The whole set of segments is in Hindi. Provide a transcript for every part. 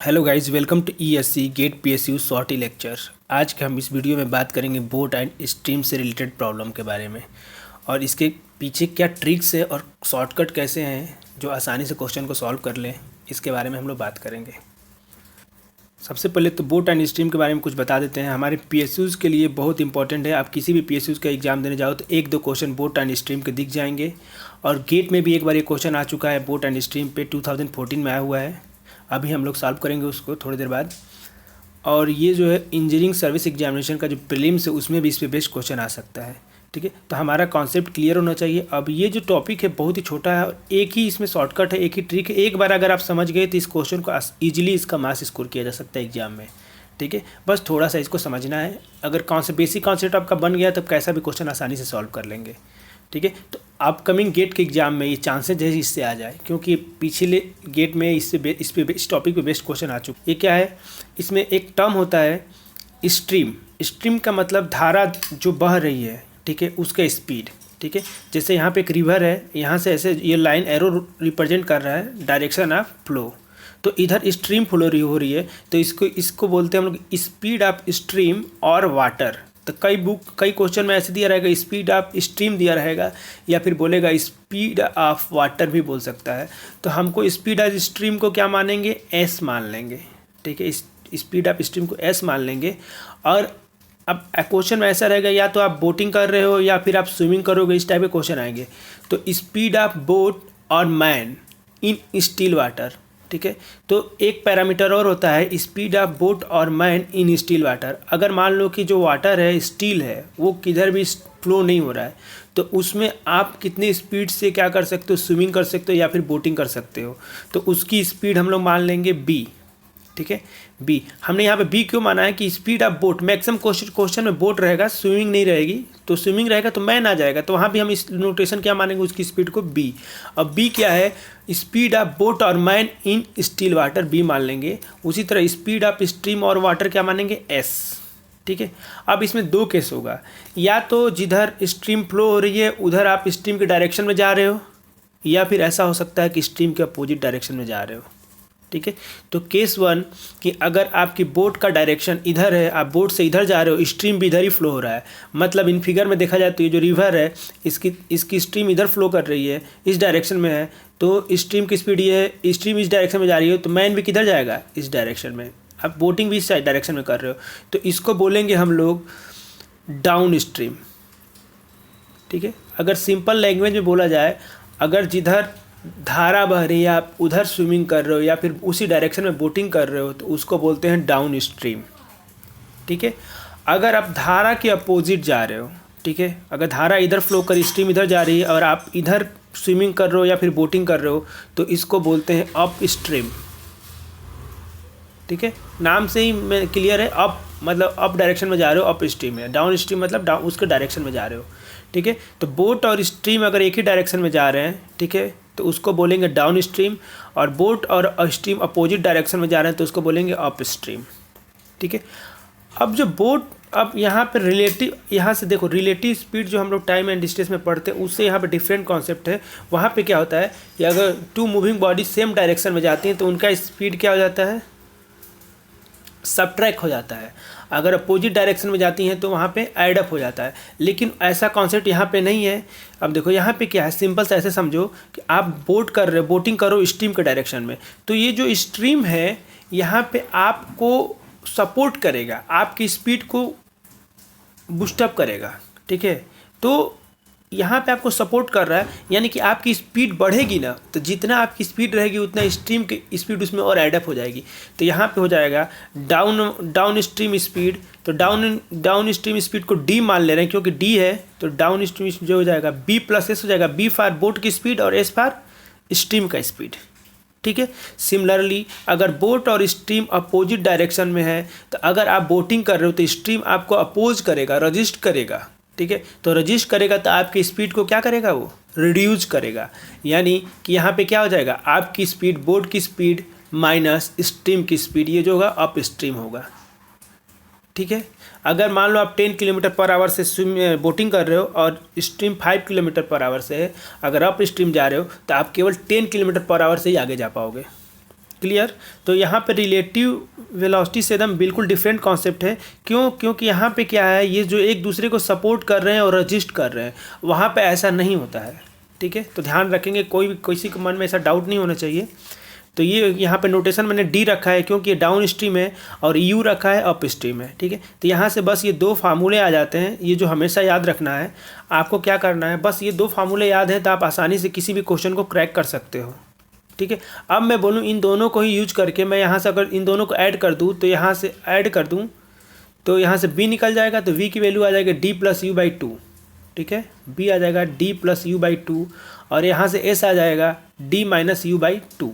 Hello guys, welcome to ESC GATE PSU shorty lecture. आज के हम इस वीडियो में बात करेंगे बोट एंड स्ट्रीम से रिलेटेड प्रॉब्लम के बारे में और इसके पीछे क्या ट्रिक्स है और शॉर्टकट कैसे हैं जो आसानी से क्वेश्चन को सॉल्व कर लें, इसके बारे में हम लोग बात करेंगे। सबसे पहले तो बोट एंड स्ट्रीम के बारे में कुछ बता देते हैं। हमारे पीएसयूज़ के लिए बहुत इंपॉर्टेंट है। आप किसी भी पीएसयूज़ का एग्ज़ाम देने जाओ तो एक दो क्वेश्चन बोट एंड स्ट्रीम के दिख जाएंगे और गेट में भी एक बार ये क्वेश्चन आ चुका है बोट एंड स्ट्रीम पे, 2014 में आया हुआ है। अभी हम लोग सॉल्व करेंगे उसको थोड़ी देर बाद। और ये जो है इंजीनियरिंग सर्विस एग्जामिनेशन का जो प्रीलिम्स है उसमें भी इस पे बेस्ट क्वेश्चन आ सकता है। ठीक है, तो हमारा कॉन्सेप्ट क्लियर होना चाहिए। अब ये जो टॉपिक है बहुत ही छोटा है और एक ही इसमें शॉर्टकट है, एक ही ट्रिक है। एक बार अगर आप समझ गए तो इस क्वेश्चन को ईजिली इसका मार्क्स स्कोर किया जा सकता है एग्जाम में। ठीक है, बस थोड़ा सा इसको समझना है। अगर बेसिक कॉन्सेप्ट आपका बन गया तब कैसा भी क्वेश्चन आसानी से सॉल्व कर लेंगे। ठीक है, तो अपकमिंग गेट के एग्जाम में ये चांसेस है इससे आ जाए, क्योंकि पिछले गेट में इस टॉपिक पे बेस्ट क्वेश्चन आ चुका। ये क्या है, इसमें एक टर्म होता है स्ट्रीम। स्ट्रीम का मतलब धारा जो बह रही है, ठीक है, उसका स्पीड। ठीक है, जैसे यहाँ पे एक रिवर है, यहाँ से ऐसे ये लाइन एरो रिप्रेजेंट कर रहा है डायरेक्शन ऑफ फ्लो, तो इधर स्ट्रीम फ्लो हो रही है, तो इसको बोलते हैं हम लोग स्पीड ऑफ स्ट्रीम और वाटर। तो कई क्वेश्चन में ऐसे दिया रहेगा स्पीड ऑफ स्ट्रीम दिया रहेगा, या फिर बोलेगा स्पीड ऑफ वाटर भी बोल सकता है। तो हमको स्पीड ऑफ स्ट्रीम को क्या मानेंगे, एस मान लेंगे। ठीक है, स्पीड ऑफ स्ट्रीम को एस मान लेंगे। और अब क्वेश्चन में ऐसा रहेगा, या तो आप बोटिंग कर रहे हो या फिर आप स्विमिंग करोगे, इस टाइप के क्वेश्चन आएंगे। तो स्पीड ऑफ बोट और मैन इन स्टिल वाटर। ठीक है, तो एक पैरामीटर और होता है स्पीड ऑफ बोट और मैन इन स्टील वाटर। अगर मान लो कि जो वाटर है स्टील है, वो किधर भी फ्लो नहीं हो रहा है, तो उसमें आप कितनी स्पीड से क्या कर सकते हो, स्विमिंग कर सकते हो या फिर बोटिंग कर सकते हो। तो उसकी स्पीड हम लोग मान लेंगे बी। ठीक है, बी। हमने यहाँ पे बी क्यों माना है कि speed of boat, maximum question में बोट रहेगा, स्विमिंग नहीं रहेगी। तो स्विमिंग रहेगा तो मैन आ जाएगा, तो वहाँ भी हम इस नोटेशन क्या मानेंगे, उसकी स्पीड को बी। अब बी क्या है, स्पीड ऑफ बोट और man in still water, B मान लेंगे। उसी तरह स्पीड ऑफ स्ट्रीम और वाटर क्या मानेंगे, एस। ठीक है, अब इसमें दो केस होगा, या तो जिधर स्ट्रीम फ्लो हो रही है उधर आप स्ट्रीम के डायरेक्शन में जा रहे हो, या फिर ऐसा हो सकता है कि स्ट्रीम के अपोजिट डायरेक्शन में जा रहे हो। ठीक है, तो केस वन कि अगर आपकी बोट का डायरेक्शन इधर है, आप बोट से इधर जा रहे हो, स्ट्रीम भी इधर ही फ्लो हो रहा है। मतलब इन फिगर में देखा जाए तो ये जो रिवर है इसकी स्ट्रीम इधर फ्लो कर रही है, इस डायरेक्शन में है, तो स्ट्रीम की स्पीड ये है, स्ट्रीम इस डायरेक्शन में जा रही है, तो मैन भी किधर जाएगा, इस डायरेक्शन में। आप बोटिंग भी इस डायरेक्शन में कर रहे हो, तो इसको बोलेंगे हम लोग डाउन स्ट्रीम। ठीक है, अगर सिंपल लैंग्वेज में बोला जाए, अगर जिधर धारा बह रही है आप उधर स्विमिंग कर रहे हो या फिर उसी डायरेक्शन में बोटिंग कर रहे हो, तो उसको बोलते हैं डाउन स्ट्रीम। ठीक है, अगर आप धारा के अपोजिट जा रहे हो, ठीक है, अगर धारा इधर फ्लो कर स्ट्रीम इधर जा रही है और आप इधर स्विमिंग कर रहे हो या फिर बोटिंग कर रहे हो, तो इसको बोलते हैं अप स्ट्रीम। ठीक है, नाम से ही मैं क्लियर है, अप मतलब अप डायरेक्शन में जा रहे हो, अप स्ट्रीम है। डाउन स्ट्रीम मतलब डाउन उसके डायरेक्शन में जा रहे हो। ठीक है, तो बोट और स्ट्रीम अगर एक ही डायरेक्शन में जा रहे हैं, ठीक है, तो उसको बोलेंगे डाउन स्ट्रीम। और बोट और स्ट्रीम अपोजिट डायरेक्शन में जा रहे हैं तो उसको बोलेंगे अप स्ट्रीम। ठीक है, अब जो बोट, अब यहाँ पे रिलेटिव, यहाँ से देखो रिलेटिव स्पीड जो हम लोग टाइम एंड डिस्टेंस में पढ़ते हैं उससे यहाँ पे डिफरेंट कॉन्सेप्ट है। वहाँ पे क्या होता है कि अगर two moving body same direction में जाती हैं तो उनका स्पीड क्या हो जाता है, सबट्रैक्ट हो जाता है। अगर अपोजिट डायरेक्शन में जाती हैं तो वहाँ पे ऐड अप हो जाता है। लेकिन ऐसा कॉन्सेप्ट यहाँ पे नहीं है। अब देखो यहाँ पे क्या है, सिंपल से ऐसे समझो कि आप बोट कर रहे हो, बोटिंग करो स्ट्रीम के डायरेक्शन में, तो ये जो स्ट्रीम है यहाँ पे आपको सपोर्ट करेगा, आपकी स्पीड को बूस्टअप करेगा। ठीक है, तो यहाँ पे आपको सपोर्ट कर रहा है, यानी कि आपकी स्पीड बढ़ेगी ना, तो जितना आपकी स्पीड रहेगी उतना स्ट्रीम की स्पीड उसमें और एडअप हो जाएगी। तो यहाँ पे हो जाएगा डाउन स्ट्रीम स्पीड। तो डाउन स्ट्रीम स्पीड को डी मान ले रहे हैं, क्योंकि डी है तो डाउन स्ट्रीम जो हो जाएगा बी प्लस एस हो जाएगा। बी फॉर बोट की स्पीड और एस फॉर स्ट्रीम का स्पीड। ठीक है, सिमिलरली अगर बोट और स्ट्रीम अपोजिट डायरेक्शन में है, तो अगर आप बोटिंग कर रहे हो तो स्ट्रीम आपको अपोज करेगा, रजिस्ट करेगा। ठीक है, तो रजिस्ट करेगा तो आपकी स्पीड को क्या करेगा, वो रिड्यूस करेगा। यानी कि यहाँ पे क्या हो जाएगा, आपकी स्पीड बोट की स्पीड माइनस स्ट्रीम की स्पीड, ये जो होगा अप स्ट्रीम होगा। ठीक है, अगर मान लो आप 10 किलोमीटर पर आवर से बोटिंग कर रहे हो और स्ट्रीम 5 किलोमीटर पर आवर से है, अगर अप स्ट्रीम जा रहे हो तो आप केवल 10 किलोमीटर पर आवर से ही आगे जा पाओगे। क्लियर। तो यहाँ पे रिलेटिव वेलोसिटी से एकदम बिल्कुल डिफरेंट कॉन्सेप्ट है। क्यों? क्योंकि यहाँ पे क्या है, ये जो एक दूसरे को सपोर्ट कर रहे हैं और रजिस्ट कर रहे हैं, वहाँ पे ऐसा नहीं होता है। ठीक है, तो ध्यान रखेंगे, कोई भी किसी के मन में ऐसा डाउट नहीं होना चाहिए। तो ये यहाँ पे नोटेशन मैंने डी रखा है क्योंकि ये डाउन स्ट्रीम है और यू रखा है अप स्ट्रीम है। ठीक है, तो यहाँ से बस ये दो फार्मूले आ जाते हैं, ये जो हमेशा याद रखना है। आपको क्या करना है, बस ये दो फार्मूले याद है तो आप आसानी से किसी भी क्वेश्चन को क्रैक कर सकते हो। ठीक है, अब मैं बोलूँ इन दोनों को ही यूज करके मैं यहाँ से अगर इन दोनों को ऐड कर दूँ, तो यहाँ से ऐड कर दूँ तो यहाँ से b निकल जाएगा, तो v की वैल्यू आ जाएगी d+u/2। ठीक है, b आ जाएगा d+u/2 और यहाँ से s आ जाएगा d-u/2।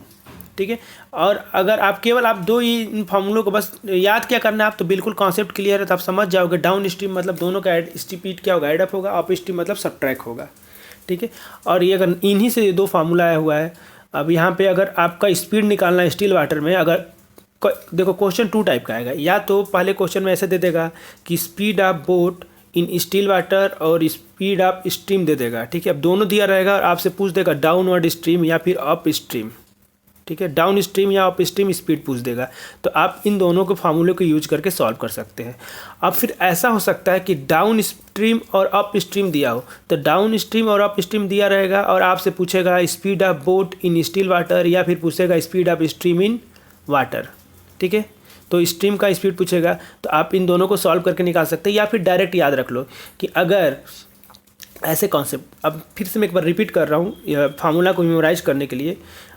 ठीक है, और अगर आप केवल आप दो ही इन फार्मूलों को बस याद क्या करना है आप, तो बिल्कुल कॉन्सेप्ट क्लियर है, तो आप समझ जाओगे। डाउन स्ट्रीम मतलब दोनों का स्पीड क्या होगा, एडअप होगा, अप स्ट्रीम मतलब सबट्रैक्ट होगा। ठीक है, और ये अगर इन्हीं से ये दो फार्मूला आया हुआ है। अब यहाँ पे अगर आपका स्पीड निकालना है स्टिल वाटर में, अगर देखो क्वेश्चन 2 टाइप का आएगा, या तो पहले क्वेश्चन में ऐसे दे देगा कि speed of boat in still water और स्पीड ऑफ स्ट्रीम दे देगा। ठीक है, अब दोनों दिया रहेगा और आपसे पूछ देगा डाउनवर्ड स्ट्रीम या फिर अप स्ट्रीम। ठीक है, डाउन स्ट्रीम या अप स्ट्रीम स्पीड पूछ देगा, तो आप इन दोनों के फार्मूले को यूज करके सॉल्व कर सकते हैं। अब फिर ऐसा हो सकता है कि डाउन स्ट्रीम और अप स्ट्रीम दिया हो, तो डाउन स्ट्रीम और अप स्ट्रीम दिया रहेगा और आपसे पूछेगा speed of boat in still water या फिर पूछेगा speed of stream in water. ठीक है, तो स्ट्रीम का स्पीड पूछेगा, तो आप इन दोनों को सॉल्व करके निकाल सकते हैं। या फिर डायरेक्ट याद रख लो कि अगर ऐसे कॉन्सेप्ट, अब फिर से मैं एक बार रिपीट कर रहा हूँ फार्मूला को मेमोराइज करने के लिए।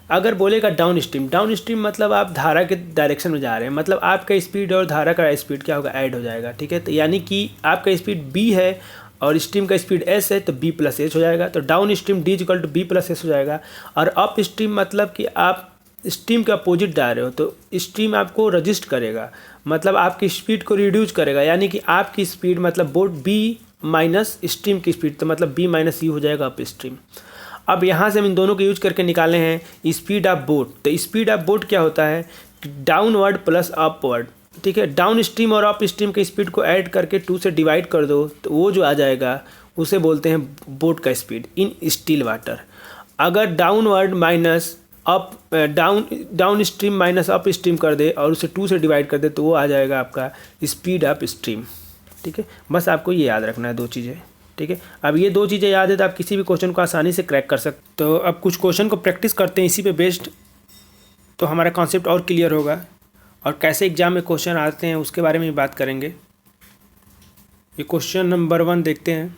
अगर बोलेगा डाउन स्ट्रीम मतलब आप धारा के डायरेक्शन में जा रहे हैं, मतलब आपका स्पीड और धारा का स्पीड क्या होगा, ऐड हो जाएगा। ठीक है, तो यानी कि आपका स्पीड b है और स्ट्रीम का स्पीड s है, तो b+h हो जाएगा। तो डाउन स्ट्रीम d=b+s हो जाएगा। और अप स्ट्रीम मतलब कि आप स्ट्रीम के अपोजिट जा रहे हो, तो स्ट्रीम आपको रजिस्ट करेगा, मतलब आपकी स्पीड को रिड्यूस करेगा, यानी कि आपकी स्पीड मतलब बोट b माइनस स्ट्रीम की स्पीड, तो मतलब b-u हो जाएगा अप स्ट्रीम। अब यहाँ से हम इन दोनों को यूज करके निकाले हैं स्पीड ऑफ बोट। तो स्पीड ऑफ बोट क्या होता है, डाउनवर्ड प्लस अपवर्ड। ठीक है, डाउन स्ट्रीम और अप स्ट्रीम के स्पीड को ऐड करके 2 से डिवाइड कर दो, तो वो जो आ जाएगा उसे बोलते हैं बोट का स्पीड इन स्टिल वाटर। अगर downward minus up down stream minus up stream कर दे और उसे 2 से डिवाइड कर दे, तो वो आ जाएगा आपका स्पीड ऑफ स्ट्रीम। ठीक है, बस आपको ये याद रखना है 2 चीज़ें। ठीक है, अब ये 2 चीज़ें याद है तो आप किसी भी क्वेश्चन को आसानी से क्रैक कर सकते। तो अब कुछ क्वेश्चन को प्रैक्टिस करते हैं इसी पे बेस्ड, तो हमारा कॉन्सेप्ट और क्लियर होगा और कैसे एग्जाम में क्वेश्चन आते हैं उसके बारे में बात करेंगे। ये क्वेश्चन नंबर 1 देखते हैं।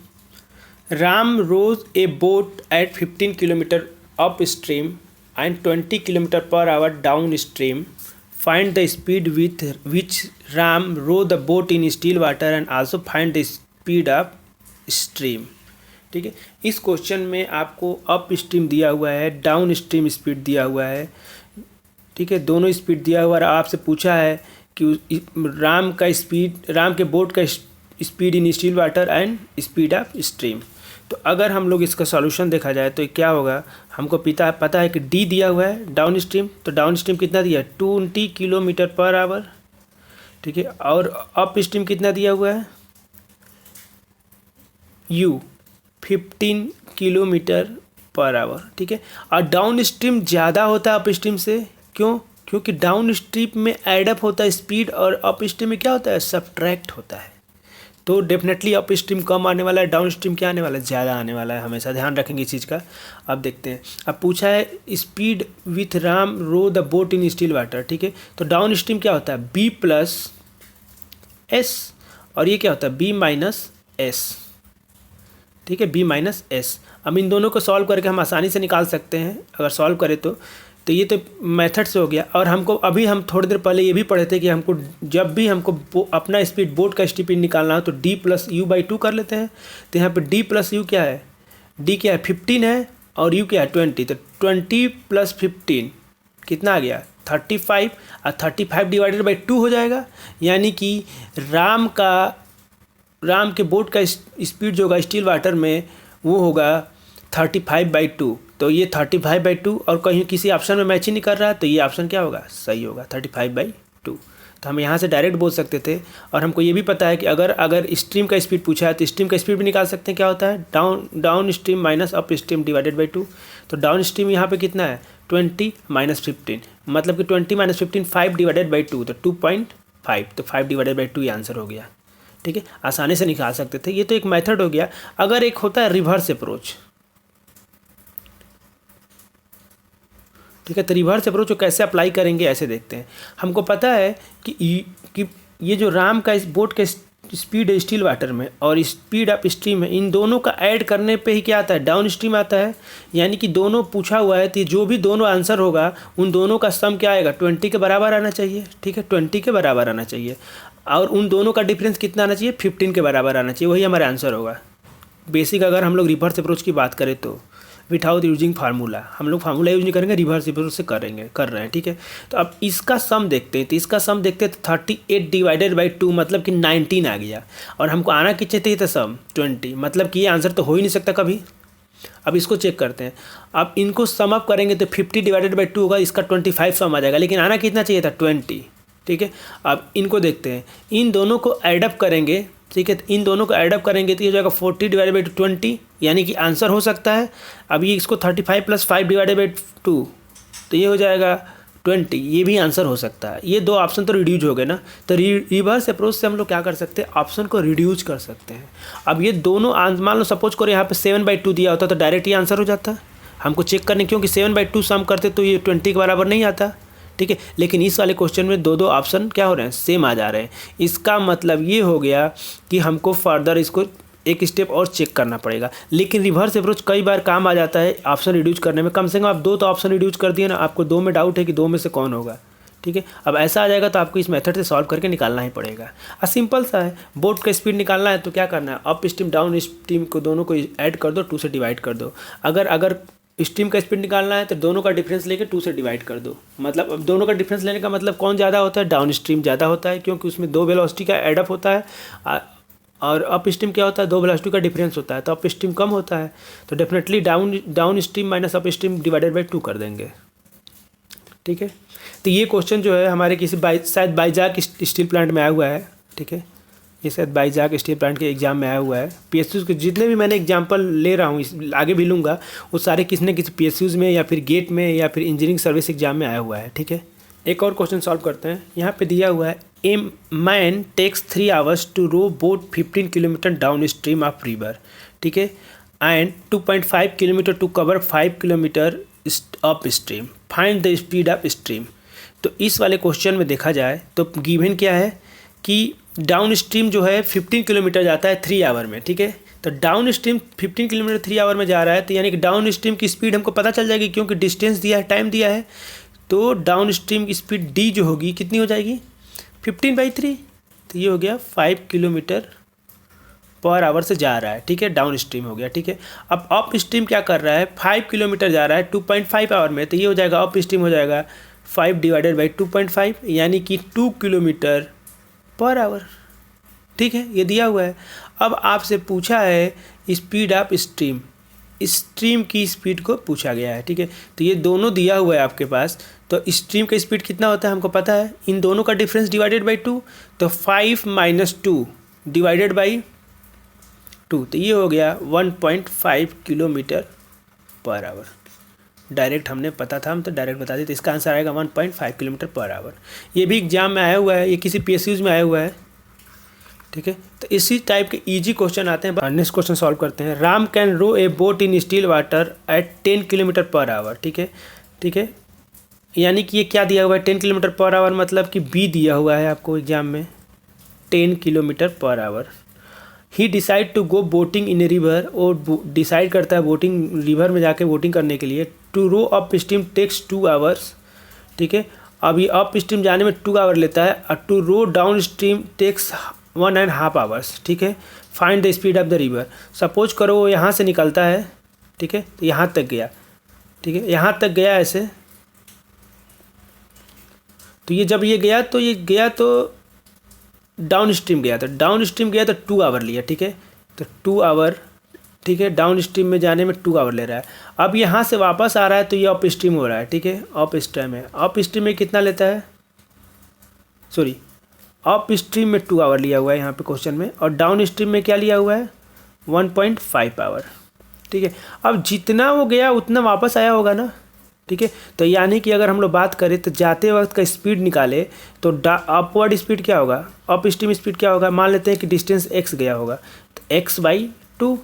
Ram rows a boat at 15 kilometre upstream and 20 kilometre per hour downstream. Find the speed with which Ram row the boat in still water and also find the speed of stream. ठीक है, इस क्वेश्चन में आपको अप स्ट्रीम दिया हुआ है, डाउन स्ट्रीम स्पीड दिया हुआ है। ठीक है, दोनों स्पीड दिया हुआ है। आपसे पूछा है कि राम के बोट का speed in still water and speed of stream. तो अगर हम लोग इसका सॉल्यूशन देखा जाए तो क्या होगा, हमको पता है कि डी दिया हुआ है डाउन स्ट्रीम, तो डाउन स्ट्रीम कितना दिया है 20 किलोमीटर पर आवर। ठीक है, और अप स्ट्रीम कितना दिया हुआ है u 15 किलोमीटर पर आवर। ठीक है, और डाउन स्ट्रीम ज़्यादा होता है अप स्ट्रीम से। क्यों? क्योंकि डाउन स्ट्रीम में एडअप होता है स्पीड और अप स्ट्रीम में क्या होता है, सबट्रैक्ट होता है। तो डेफिनेटली अप स्ट्रीम कम आने वाला है, डाउन स्ट्रीम क्या आने वाला है, ज़्यादा आने वाला है। हमेशा ध्यान रखेंगे इस चीज़ का। अब देखते हैं, अब पूछा है speed with Ram row the boat in still water. ठीक है, तो डाउन स्ट्रीम क्या होता है b+s और ये क्या होता है b-s। ठीक है, b-s। अब इन दोनों को सॉल्व करके हम आसानी से निकाल सकते हैं अगर सॉल्व करें तो ये तो मेथड से हो गया। और हमको अभी हम थोड़ी देर पहले ये भी पढ़े थे कि हमको जब भी हमको अपना स्पीड बोट का स्पीड निकालना हो तो d+u/2 कर लेते हैं। तो यहाँ पे d+u क्या है, d क्या है 15 है और u क्या है 20। तो 20 + 15 कितना आ गया 35 और 35 डिवाइडेड बाई 2 हो जाएगा। यानी कि राम के बोट का स्पीड जो होगा स्टिल वाटर में वो होगा 35/2। तो ये 35/2 और कहीं किसी ऑप्शन में मैच ही नहीं कर रहा है, तो ये ऑप्शन क्या होगा, सही होगा 35/2। 2। तो हम यहाँ से डायरेक्ट बोल सकते थे। और हमको ये भी पता है कि अगर स्ट्रीम का स्पीड पूछा है तो स्ट्रीम का स्पीड भी निकाल सकते हैं। क्या होता है, down stream minus up stream divided by 2। तो डाउन स्ट्रीम यहाँ पे कितना है 20 माइनस 15, मतलब कि 20 माइनस 15 5 डिवाइडेड बाई 2, तो 2.5, तो 5 डिवाइडेड बाई 2 ये आंसर हो गया। ठीक है, आसानी से निकाल सकते थे। ये तो एक मेथड हो गया। अगर एक होता है रिवर्स अप्रोच, ठीक है, तो रिवर्स अप्रोच को कैसे अप्लाई करेंगे ऐसे देखते हैं। हमको पता है कि ये जो राम का इस बोट का स्पीड है स्टिल वाटर में और स्पीड ऑफ स्ट्रीम है, इन दोनों का ऐड करने पे ही क्या आता है, डाउन स्ट्रीम आता है। यानी कि दोनों पूछा हुआ है तो जो भी दोनों आंसर होगा उन दोनों का सम क्या आएगा, 20 के बराबर आना चाहिए। ठीक है, 20 के बराबर आना चाहिए और उन दोनों का डिफरेंस कितना आना चाहिए, 15 के बराबर आना चाहिए। वही हमारा आंसर होगा। बेसिक अगर हम लोग रिवर्स अप्रोच की बात करें तो विदाउट यूजिंग फार्मूला, हम लोग फार्मूला यूज नहीं करेंगे, रिवर्स अप्रोच से कर रहे हैं। ठीक है, तो अब इसका सम देखते हैं। तो इसका सम देखते हैं तो 38 डिवाइडेड बाई 2 मतलब कि 19 आ गया। और हमको आना कितने चाहिए था, सम 20, मतलब कि ये आंसर तो हो ही नहीं सकता कभी। अब इसको चेक करते हैं। अब इनको सम अप करेंगे तो 50 डिवाइडेड बाई 2 होगा, इसका 25 सम आ जाएगा, लेकिन आना कितना चाहिए था 20। ठीक है, अब इनको देखते हैं, इन दोनों को एडअप करेंगे। ठीक है, तो इन दोनों को एडअप करेंगे तो ये हो जाएगा 40 डिवाइडेड बाई 20, यानी कि आंसर हो सकता है। अब ये इसको 35 प्लस 5 डिवाइडेड बाई 2, तो ये हो जाएगा 20, ये भी आंसर हो सकता है। ये दो ऑप्शन तो रिड्यूज हो गए ना। तो रिवर्स अप्रोच से हम लोग क्या कर सकते हैं, ऑप्शन को रिड्यूज कर सकते हैं। अब ये दोनों मान लो सपोज करो यहाँ पे 7/2 दिया होता तो डायरेक्ट ये आंसर हो जाता। हमको चेक करने क्योंकि 7/2 सम करते तो ये 20 के बराबर नहीं आता। ठीक है, लेकिन इस वाले क्वेश्चन में दो ऑप्शन क्या हो रहे हैं, सेम आ जा रहे हैं। इसका मतलब ये हो गया कि हमको फर्दर इसको एक स्टेप और चेक करना पड़ेगा। लेकिन रिवर्स अप्रोच कई बार काम आ जाता है ऑप्शन रिड्यूस करने में। कम से कम आप 2 तो ऑप्शन रिड्यूस कर दिए ना, आपको 2 में डाउट है कि 2 में से कौन होगा। ठीक है, अब ऐसा आ जाएगा तो आपको इस मेथड से सॉल्व करके निकालना ही पड़ेगा। सिंपल सा है, बोट का स्पीड निकालना है तो क्या करना है, अप स्ट्रीम डाउन स्ट्रीम को दोनों को ऐड कर दो, 2 से डिवाइड कर दो। अगर स्ट्रीम का स्पीड निकालना है तो दोनों का डिफरेंस लेके 2 से डिवाइड कर दो। मतलब अब दोनों का डिफरेंस लेने का मतलब कौन ज़्यादा होता है, डाउन स्ट्रीम ज़्यादा होता है, क्योंकि उसमें 2 वेलोसिटी का एडअप होता है। और अप स्ट्रीम क्या होता है, 2 वेलोसिटी का डिफरेंस होता है, तो अप स्ट्रीम कम होता है। तो definitely down stream minus up stream divided by 2 कर देंगे। ठीक है, तो ये क्वेश्चन जो है हमारे किसी शायद बाईजाक स्टील प्लांट में आया हुआ है। ठीक है, ये शायद बाईजाक स्टील प्लांट के एग्जाम में आया हुआ है। पीएसयूज़ के जितने भी मैंने एग्जाम्पल ले रहा हूँ, आगे भी लूँगा, वो सारे किसी न किसी पीएसयूज़ में या फिर गेट में या फिर इंजीनियरिंग सर्विस एग्जाम में आया हुआ है। ठीक है, एक और क्वेश्चन सॉल्व करते हैं। यहाँ पे दिया हुआ है, a man takes 3 hours to row boat 15 kilometre downstream of river. ठीक है, and 2.5 kilometre to cover 5 kilometre upstream, find the speed of stream. तो इस वाले क्वेश्चन में देखा जाए तो गिवन क्या है कि डाउन स्ट्रीम जो है 15 किलोमीटर जाता है 3 आवर में। ठीक है, तो डाउन स्ट्रीम 15 किलोमीटर 3 आवर में जा रहा है, तो यानी कि डाउन स्ट्रीम की स्पीड हमको पता चल जाएगी, क्योंकि डिस्टेंस दिया है, टाइम दिया है। तो डाउन स्ट्रीम की स्पीड डी जो होगी कितनी हो जाएगी, 15/3, तो ये हो गया 5 किलोमीटर पर आवर से जा रहा है। ठीक है, डाउन स्ट्रीम हो गया। ठीक है, अब अप स्ट्रीम क्या कर रहा है, 5 किलोमीटर जा रहा है 2.5 आवर में, तो ये हो जाएगा अप स्ट्रीम हो जाएगा 5 डिवाइडेड बाई 2.5, यानी कि 2 किलोमीटर पर आवर। ठीक है, ये दिया हुआ है। अब आपसे पूछा है स्पीड ऑफ स्ट्रीम, स्ट्रीम की स्पीड को पूछा गया है। ठीक है, तो ये दोनों दिया हुआ है आपके पास। तो स्ट्रीम का स्पीड कितना होता है हमको पता है, इन दोनों का डिफरेंस डिवाइडेड बाई 2, तो 5 माइनस 2 डिवाइडेड बाई 2, तो ये हो गया 1.5 किलोमीटर पर आवर। डायरेक्ट हमने पता था, हम तो डायरेक्ट बता देते, इसका आंसर आएगा 1.5 किलोमीटर पर आवर। ये भी एग्जाम में आया हुआ है, ये किसी पीएसयूज़ में आया हुआ है। ठीक है, तो इसी टाइप के इजी क्वेश्चन आते हैं। नेक्स्ट क्वेश्चन सॉल्व करते हैं। Ram can row a boat in still water at 10 kilometre per hour. ठीक है, ठीक है, यानी कि ये क्या दिया हुआ है, 10 किलोमीटर पर आवर, मतलब कि बी दिया हुआ है आपको एग्जाम में 10 kilometre per hour. He decide to go boating in a river, और डिसाइड करता है बोटिंग, रिवर में जाके बोटिंग करने के लिए। To row upstream takes 2 hours. ठीक है, अब ये अप स्ट्रीम जाने में 2 आवर लेता है, और to row downstream takes 1.5 hours. ठीक है, find the speed of the river. Suppose करो वो यहाँ से निकलता है, ठीक है, तो यहाँ तक गया। ठीक है, यहाँ तक गया ऐसे, तो ये जब ये गया तो डाउन स्ट्रीम गया, तो डाउन स्ट्रीम गया तो 2 आवर लिया। ठीक है, तो 2 आवर, ठीक है, डाउन स्ट्रीम में जाने में 2 आवर ले रहा है। अब यहाँ से वापस आ रहा है तो ये अप स्ट्रीम हो रहा है। ठीक है, अप स्ट्रीम है, अप स्ट्रीम में कितना लेता है, सॉरी अप स्ट्रीम में 2 आवर लिया हुआ है यहाँ पे क्वेश्चन में, और डाउन स्ट्रीम में क्या लिया हुआ है 1.5 आवर। ठीक है, अब जितना वो गया उतना वापस आया होगा ना। ठीक है, तो यानी कि अगर हम लोग बात करें तो जाते वक्त का स्पीड निकाले तो अपवर्ड स्पीड क्या होगा, अप स्ट्रीम स्पीड क्या होगा, मान लेते हैं कि डिस्टेंस x गया होगा तो x/2,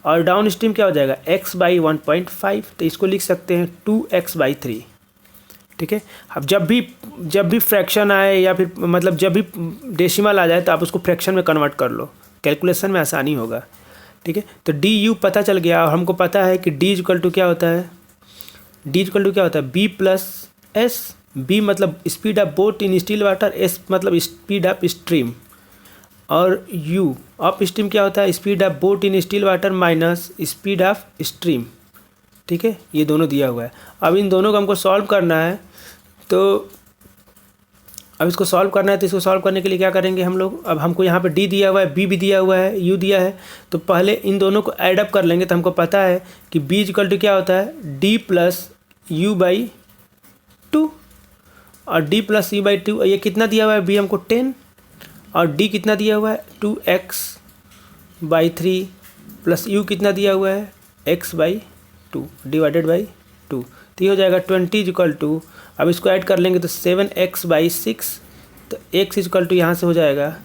और डाउन स्ट्रीम क्या हो जाएगा x/1.5, तो इसको लिख सकते हैं 2x/3। ठीक है, अब जब भी फ्रैक्शन आए या फिर मतलब जब भी डेसिमल आ जाए तो आप उसको फ्रैक्शन में कन्वर्ट कर लो, कैलकुलेशन में आसानी होगा। ठीक है, तो डी यू पता चल गया, और हमको पता है कि डी इक्वल टू क्या होता है, डी इक्वल टू क्या होता है B+S। बी मतलब speed of boat in still water, S मतलब स्पीड ऑफ स्ट्रीम, और यू अप स्ट्रीम क्या होता है speed of boat in still water minus speed of stream. ठीक है, ये दोनों दिया हुआ है। अब इन दोनों को हमको सॉल्व करना है, तो अब इसको सॉल्व करना है, तो इसको सॉल्व करने के लिए क्या करेंगे हम लोग, अब हमको यहाँ पे डी दिया हुआ है, बी भी दिया हुआ है, यू दिया है, तो पहले इन दोनों को ऐड अप कर लेंगे। तो हमको पता है कि बी इक्वल टू क्या होता है D+U/2, और D+U/2, ये कितना दिया हुआ है बी हमको 10, और डी कितना दिया हुआ है 2x/3 प्लस यू कितना दिया हुआ है x/2 डिवाइडेड बाई 2, तो ये हो जाएगा 20 इक्वल टू, अब इसको ऐड कर लेंगे तो 7x/6, तो x इक्वल टू यहाँ से हो जाएगा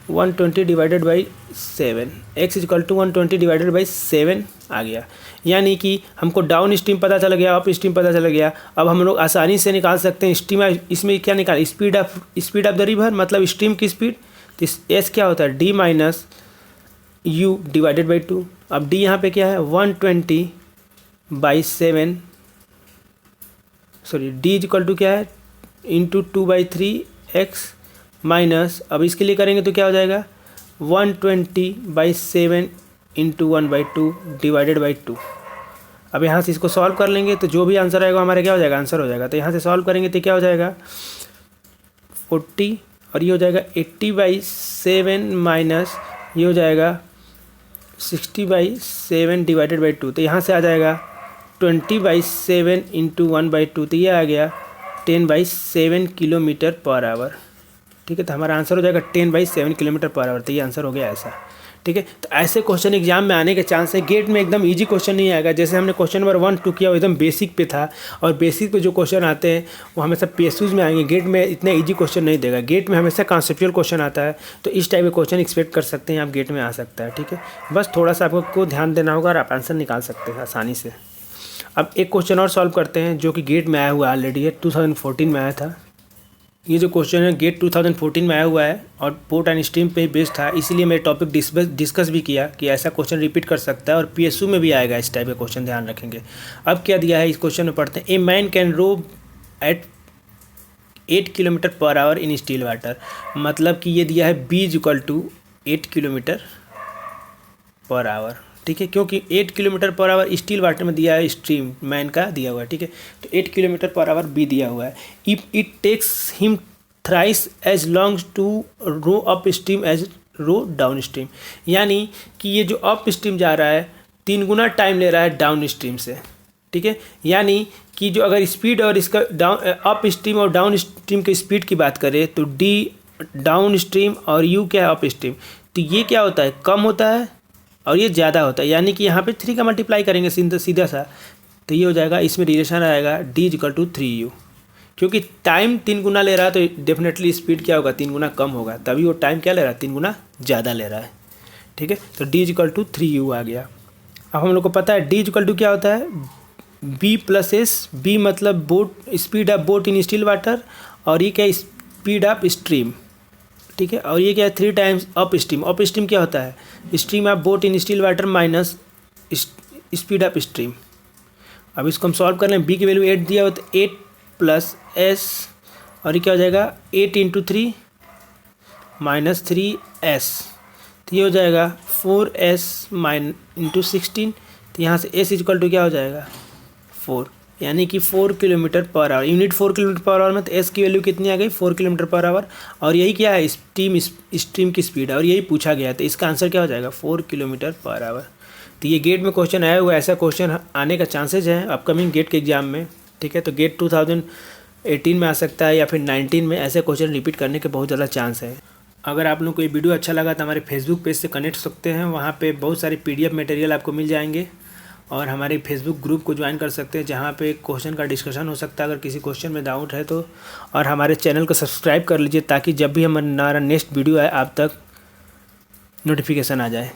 120 divided by 7, x equal to 120 divided by 7 आ गया। यानी कि हमको डाउन स्ट्रीम पता चल गया, अप स्ट्रीम पता चल गया। अब हम लोग आसानी से निकाल सकते हैं स्ट्रीम, इसमें क्या निकाल स्पीड ऑफ द रिवर मतलब स्ट्रीम की स्पीड, तो एस क्या होता है D-U डिवाइडेड बाई 2। अब डी यहाँ पे क्या है 120/7, सॉरी डी इक्वल टू क्या है इंटू 2/3x माइनस, अब इसके लिए करेंगे तो क्या हो जाएगा 120/7 इंटू 1/2 डिवाइडेड बाई 2। अब यहाँ से इसको सॉल्व कर लेंगे तो जो भी आंसर आएगा हमारा क्या हो जाएगा आंसर हो जाएगा। तो यहाँ से सॉल्व करेंगे तो क्या हो जाएगा 40, और ये हो जाएगा 80/7 माइनस ये हो जाएगा 60/7 डिवाइडेड बाई 2, तो यहाँ से आ जाएगा 20/7 इंटू 1/2, तो ये आ गया 10/7 किलोमीटर पर आवर। ठीक है, तो हमारा आंसर हो जाएगा 10/7 किलोमीटर पर आवर, तो ये आंसर हो गया ऐसा। ठीक है, तो ऐसे क्वेश्चन एग्जाम में आने के चांस है। गेट में एकदम इजी क्वेश्चन नहीं आएगा, जैसे हमने क्वेश्चन नंबर 1, 2 किया वो एकदम बेसिक पे था, और बेसिक पे जो क्वेश्चन आते हैं वो हमेशा PSUs में आएंगे। गेट में इतना इजी क्वेश्चन नहीं देगा, गेट में हमेशा कॉन्सेप्चुअल क्वेश्चन आता है, तो इस टाइप के क्वेश्चन एक्सपेक्ट कर सकते हैं आप, गेट में आ सकता है। ठीक है, बस थोड़ा सा आपको ध्यान देना होगा और आप आंसर निकाल सकते हैं आसानी से। अब एक क्वेश्चन और सॉल्व करते हैं जो कि गेट में आया हुआ ऑलरेडी है, 2014 में आया था। ये जो क्वेश्चन है गेट 2014 में आया हुआ है और बोट एंड स्ट्रीम पे बेस्ड था, इसीलिए मैं टॉपिक डिस्कस भी किया कि ऐसा क्वेश्चन रिपीट कर सकता है और PSU में भी आएगा इस टाइप का क्वेश्चन, ध्यान रखेंगे। अब क्या दिया है इस क्वेश्चन में पढ़ते हैं। A man can row at 8 kilometre per hour in still water, मतलब कि ये दिया है B equal to 8 kilometre per hour. ठीक है, क्योंकि 8 kilometre per our still water में दिया है, स्ट्रीम मैन का दिया हुआ है। ठीक है, तो 8 किलोमीटर पर आवर बी दिया हुआ है। If it takes him thrice as long to row upstream as row downstream, यानी कि ये जो अप स्ट्रीम जा रहा है 3 गुना टाइम ले रहा है डाउन स्ट्रीम से। ठीक है, यानी कि जो अगर स्पीड और इसका डाउन अप स्ट्रीम और डाउन स्ट्रीम की स्पीड की बात करें तो डी डाउन स्ट्रीम और यू क्या है अप स्ट्रीम, तो ये क्या होता है कम होता है और ये ज़्यादा होता है, यानी कि यहाँ पे 3 का मल्टीप्लाई करेंगे सीधा सा, तो ये हो जाएगा, इसमें रिलेशन आएगा D इक्वल टू 3U, क्योंकि टाइम 3 गुना ले रहा है तो डेफिनेटली स्पीड क्या होगा 3 गुना कम होगा, तभी वो टाइम क्या ले रहा है 3 गुना ज़्यादा ले रहा है। ठीक है, तो D इक्वल टू 3U आ गया। अब हम लोग को पता है D इक्वल टू क्या होता है B+S, B मतलब boat speed of boat in still water, और ये क्या स्पीड ऑफ स्ट्रीम। ठीक है, और ये क्या है 3 times up stream. Up stream क्या होता है stream of boat in still water minus speed of stream. अब इसको हम सॉल्व कर रहे हैं, बी की वैल्यू 8 दिया हुआ तो 8 प्लस एस, और ये क्या हो जाएगा 8 इंटू 3 माइनस 3s, तो ये हो जाएगा 4s इंटू 16, तो यहाँ से s इक्वल टू क्या हो जाएगा 4, यानी कि 4 kilometre per our. Unit 4 kilometre per our में, तो एस की वैल्यू कितनी आ गई 4 किलोमीटर पर आवर, और यही क्या है स्ट्रीम की स्पीड है और यही पूछा गया है, तो इसका आंसर क्या हो जाएगा 4 किलोमीटर पर आवर। तो ये गेट में क्वेश्चन आया हुआ है, ऐसा क्वेश्चन आने का चांसेज है अपकमिंग गेट के एग्जाम में। ठीक है, तो गेट 18 में आ सकता है या फिर 19 में। ऐसे क्वेश्चन रिपीट करने के बहुत ज़्यादा चांस है। अगर आप लोग को ये वीडियो अच्छा लगा तो हमारे फेसबुक पेज से कनेक्ट हो सकते हैं, वहाँ पे बहुत सारी PDF मटेरियल आपको मिल जाएंगे। और हमारे फेसबुक ग्रुप को ज्वाइन कर सकते हैं, जहाँ पे क्वेश्चन का डिस्कशन हो सकता है अगर किसी क्वेश्चन में डाउट है तो। और हमारे चैनल को सब्सक्राइब कर लीजिए ताकि जब भी हमारा नेक्स्ट वीडियो आए आप तक नोटिफिकेशन आ जाए।